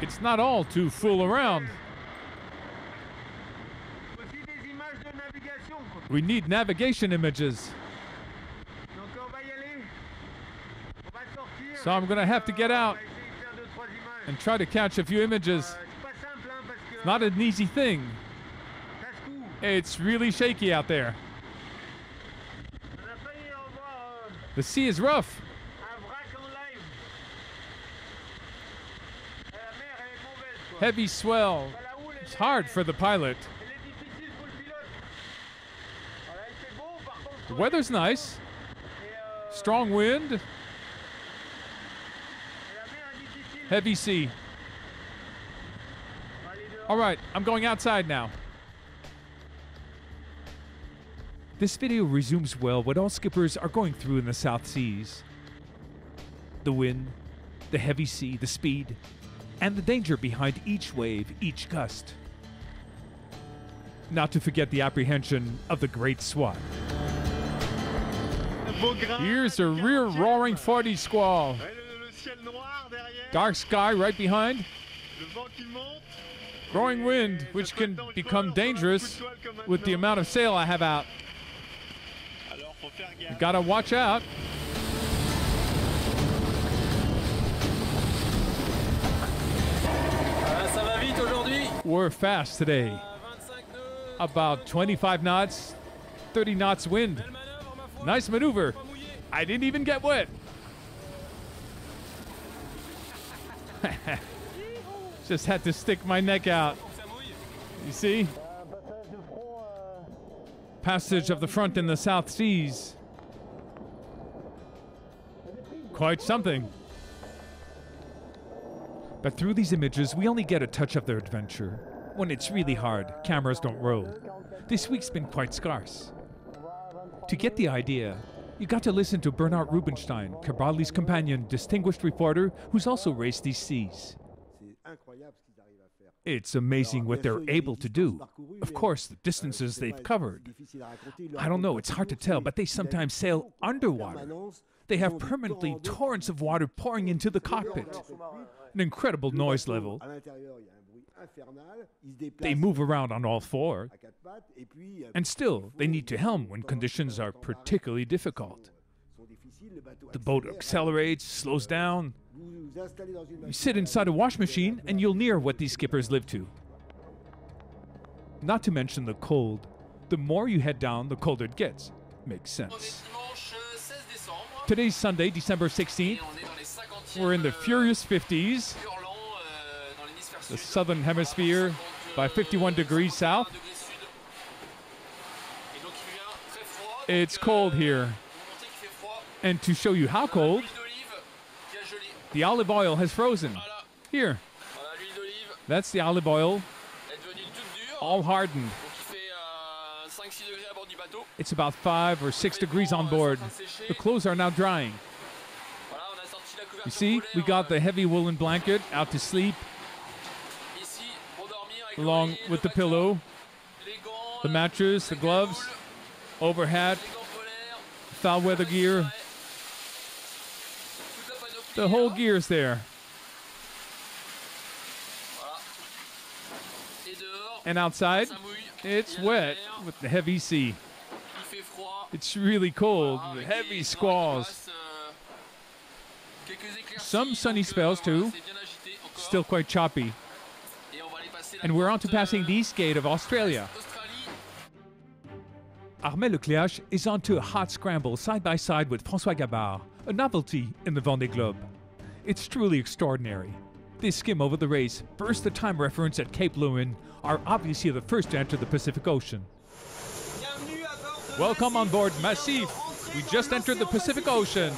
It's not all to fool around. We need navigation images. So I'm gonna have to get out and try to catch a few images. It's not an easy thing. It's really shaky out there. The sea is rough. Heavy swell. It's hard for the pilot. The weather's nice. Strong wind. Heavy sea. All right, I'm going outside now. This video resumes well what all skippers are going through in the South Seas. The wind, the heavy sea, the speed, and the danger behind each wave, each gust. Not to forget the apprehension of the great swat. Here's a rear roaring 40 squall. Dark sky right behind. Growing wind, which can become dangerous with the amount of sail I have out. You gotta watch out. We're fast today. About 25 knots, 30 knots wind. Nice maneuver. I didn't even get wet. Just had to stick my neck out. You see? Passage of the front in the South Seas. Quite something. But through these images, we only get a touch of their adventure. When it's really hard, cameras don't roll. This week's been quite scarce. To get the idea, you got to listen to Bernard Rubinstein, Cabrali's companion, distinguished reporter who's also raced these seas. It's amazing what they're able to do. Of course, the distances they've covered. I don't know, it's hard to tell, but they sometimes sail underwater. They have permanently torrents of water pouring into the cockpit. An incredible noise level. They move around on all four. And still, they need to helm when conditions are particularly difficult. The boat accelerates, slows down. You sit inside a wash machine and you'll near what these skippers live to. Not to mention the cold. The more you head down, the colder it gets. Makes sense. Today's Sunday, December 16th. We're in the furious 50s. The southern hemisphere by 51 degrees south. It's cold here. And to show you how cold, the olive oil has frozen. Here. That's the olive oil. All hardened. It's about 5 or 6 degrees on board. The clothes are now drying. You see, we got the heavy woolen blanket out to sleep, along with the pillow, the mattress, the gloves, over hat, foul weather gear. The whole gear's there. And outside, it's wet with the heavy sea. It's really cold, with heavy squalls. Some sunny spells too, still quite choppy. And we're on to passing the East Gate of Australia. Armel Le Cléac'h is on to a hot scramble side by side with François Gabard, a novelty in the Vendée Globe. It's truly extraordinary. They skim over the race, burst the time reference at Cape Leeuwin, are obviously the first to enter the Pacific Ocean. Welcome on board Massif. We just entered the Pacific Ocean.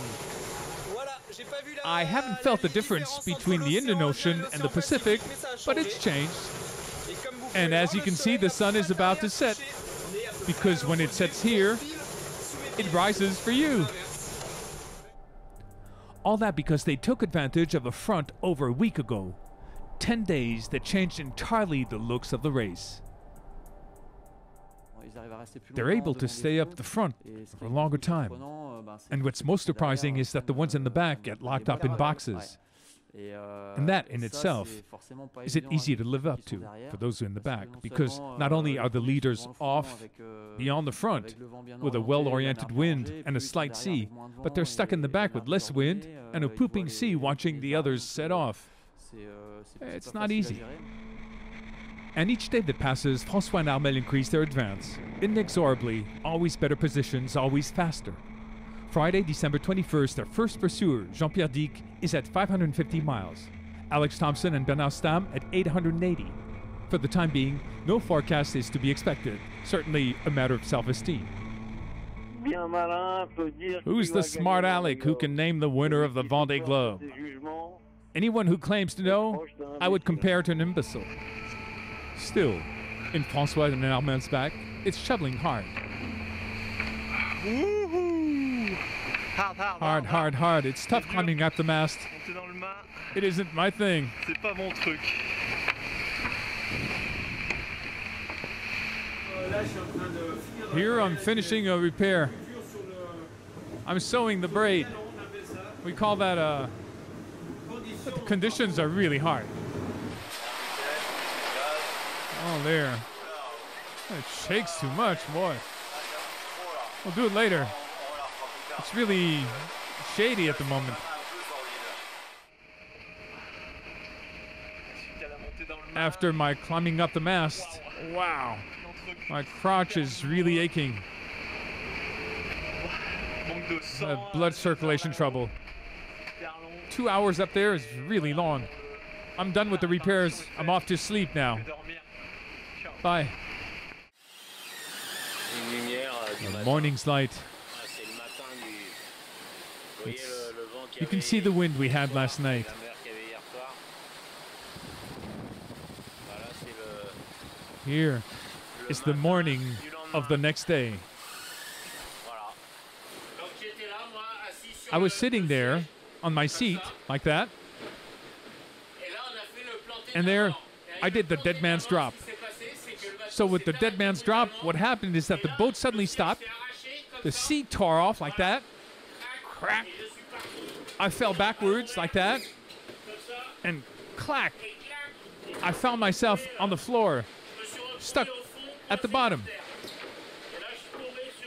I haven't felt the difference between the Indian Ocean and the Pacific, but it's changed. And as you can see, the sun is about to set, because when it sets here, it rises for you. All that because they took advantage of a front over a week ago. 10 days that changed entirely the looks of the race. They're able to stay up the front for a longer time. And what's most surprising is that the ones in the back get locked up in boxes. And that in itself isn't easy to live up to for those in the back, because not only are the leaders off beyond the front with a well-oriented wind and a slight sea, but they're stuck in the back with less wind and a pooping sea watching the others set off. It's not easy. And each day that passes, François and Armel increase their advance. Inexorably, always better positions, always faster. Friday, December 21st, their first pursuer, Jean-Pierre Dick, is at 550 miles. Alex Thompson and Bernard Stam at 880. For the time being, no forecast is to be expected. Certainly a matter of self-esteem. Who's the smart aleck who can name the winner of the Vendée Globe? Anyone who claims to know, I would compare to an imbecile. Still, in François and Armel's back, it's shoveling hard. Hard. It's tough climbing up the mast. It isn't my thing. Here I'm finishing a repair. I'm sewing the braid. We call that the conditions are really hard. Oh, there. It shakes too much, boy. We'll do it later. It's really shady at the moment. After my climbing up the mast, wow, my crotch is really aching. I have blood circulation trouble. 2 hours up there is really long. I'm done with the repairs. I'm off to sleep now. Bye. The morning's light. You can see the wind we had last night. Here is the morning of the next day. I was sitting there on my seat like that, and there I did the dead man's drop. So with the dead man's drop, what happened is that the boat suddenly stopped, the sea tore off like that, crack, I fell backwards like that, and clack, I found myself on the floor, stuck at the bottom.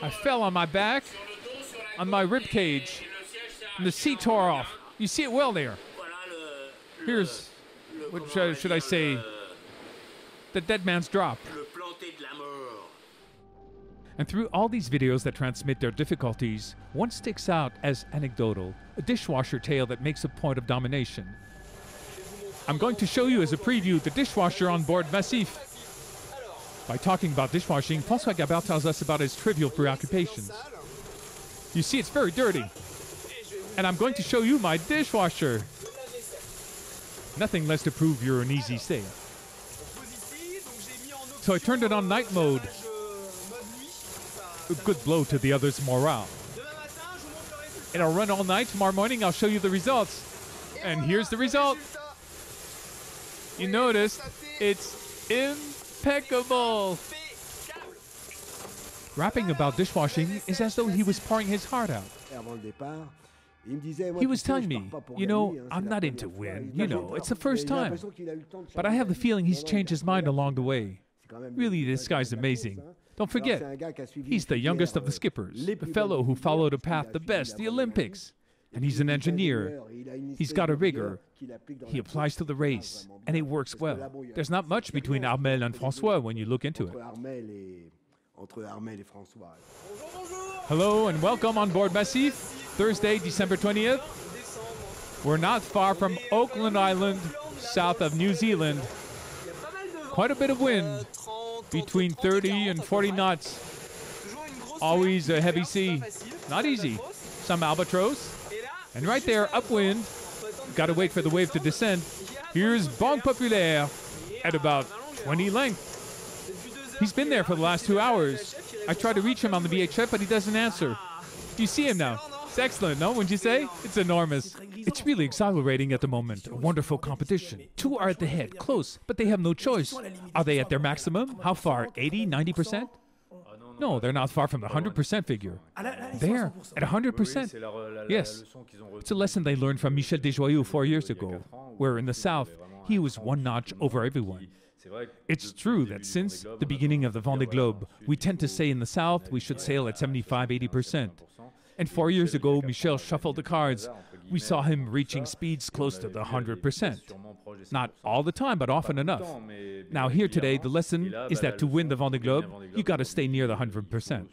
I fell on my back, on my rib cage, and the sea tore off. You see it well there. Here's, what should I say, the dead man's drop. And through all these videos that transmit their difficulties, one sticks out as anecdotal, a dishwasher tale that makes a point of domination. I'm going to show you as a preview the dishwasher on board Massif. By talking about dishwashing, François Gabert tells us about his trivial preoccupations. You see, it's very dirty. And I'm going to show you my dishwasher. Nothing less to prove you're an easy stay. So I turned it on night mode. A good blow to the others' morale. It'll run all night. Tomorrow morning I'll show you the results. And here's the result. You noticed it's impeccable. Rapping about dishwashing is as though he was pouring his heart out. He was telling me, you know, I'm not into wind, you know, it's the first time. But I have the feeling he's changed his mind along the way. Really, this guy's amazing. Don't forget, he's the youngest of the skippers, the fellow who followed a path the best, the Olympics. And he's an engineer. He's got a rigor. He applies to the race, and it works well. There's not much between Armel and François when you look into it. Hello and welcome on board Massif, Thursday, December 20th. We're not far from Auckland Island, south of New Zealand. Quite a bit of wind, between 30 and 40 knots. Always a heavy sea. Not easy. Some albatross. And right there, upwind. Gotta wait for the wave to descend. Here's Banque Populaire at about 20 length. He's been there for the last 2 hours. I tried to reach him on the VHF, but he doesn't answer. You see him now. It's excellent, no? Wouldn't you say? It's enormous. It's really exhilarating at the moment. A wonderful competition. Two are at the head, close, but they have no choice. Are they at their maximum? How far? 80, 90%? No, they're not far from the 100% figure. There, at 100%. Yes, it's a lesson they learned from Michel Desjoyaux 4 years ago, where in the South, he was one notch over everyone. It's true that since the beginning of the Vendée Globe, we tend to say in the South we should sail at 75–80%. And 4 years ago, Michel shuffled the cards. We saw him reaching speeds close to the 100%. Not all the time, but often enough. Now here today, the lesson is that to win the Vendée Globe, you gotta stay near the 100%.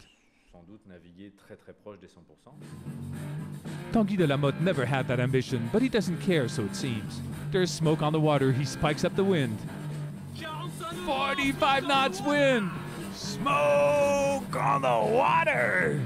Tanguy de la Motte never had that ambition, but he doesn't care, so it seems. There's smoke on the water, he spikes up the wind. 45 knots wind! Smoke on the water!